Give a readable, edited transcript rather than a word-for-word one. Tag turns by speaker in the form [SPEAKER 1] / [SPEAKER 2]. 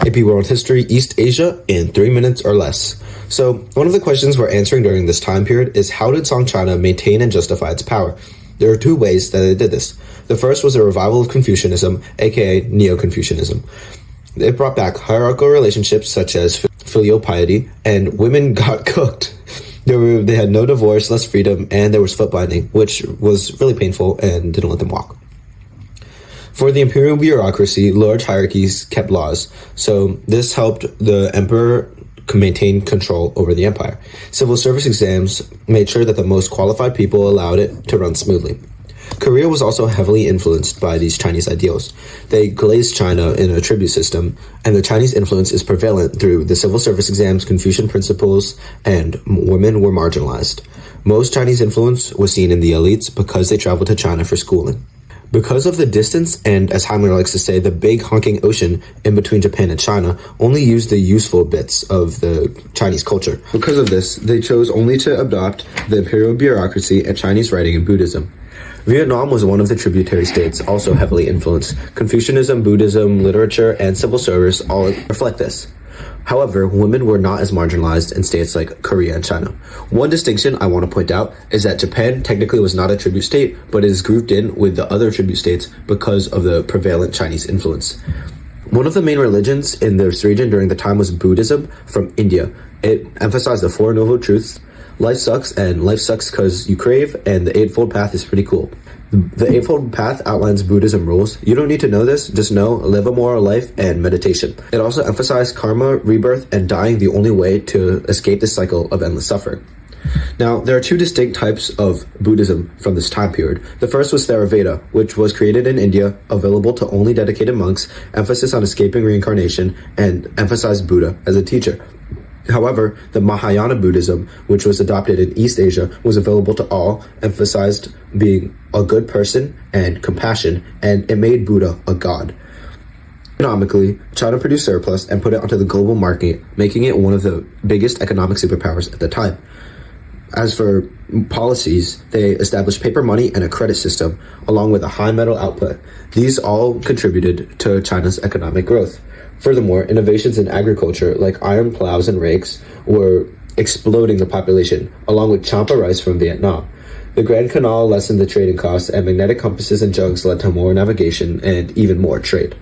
[SPEAKER 1] AP World History, East Asia in 3 minutes or less. So, one of the questions we're answering during this time period is how did Song China maintain and justify its power? There are two ways that they did this. The first was a revival of Confucianism, aka Neo-Confucianism. It brought back hierarchical relationships such as filial piety, and women got cooked. They had no divorce, less freedom, and there was foot binding, which was really painful and didn't let them walk. For the imperial bureaucracy, large hierarchies kept laws, so this helped the emperor maintain control over the empire. Civil service exams made sure that the most qualified people allowed it to run smoothly. Korea was also heavily influenced by these Chinese ideals. They glazed China in a tribute system, and the Chinese influence is prevalent through the civil service exams, Confucian principles, and women were marginalized. Most Chinese influence was seen in the elites because they traveled to China for schooling. Because of the distance and, as Heimler likes to say, the big honking ocean in between Japan and China only used the useful bits of the Chinese culture. Because of this, they chose only to adopt the imperial bureaucracy and Chinese writing and Buddhism. Vietnam was one of the tributary states also heavily influenced. Confucianism, Buddhism, literature, and civil service all reflect this. However, women were not as marginalized in states like Korea and China. One distinction I want to point out is that Japan technically was not a tribute state, but is grouped in with the other tribute states because of the prevalent Chinese influence. One of the main religions in this region during the time was Buddhism from India. It emphasized the Four Noble Truths. Life sucks, and life sucks because you crave, and the Eightfold Path is pretty cool. The Eightfold Path outlines Buddhism rules. You don't need to know this, just know, live a moral life, and meditation. It also emphasized karma, rebirth, and dying the only way to escape this cycle of endless suffering. Now, there are two distinct types of Buddhism from this time period. The first was Theravada, which was created in India, available to only dedicated monks, emphasis on escaping reincarnation, and emphasized Buddha as a teacher. However, the Mahayana Buddhism, which was adopted in East Asia, was available to all, emphasized being a good person and compassion, and it made Buddha a god. Economically, China produced surplus and put it onto the global market, making it one of the biggest economic superpowers at the time. As for policies, they established paper money and a credit system, along with a high metal output. These all contributed to China's economic growth. Furthermore, innovations in agriculture like iron plows and rakes were exploding the population, along with champa rice from Vietnam. The Grand Canal lessened the trading costs, and magnetic compasses and jugs led to more navigation and even more trade.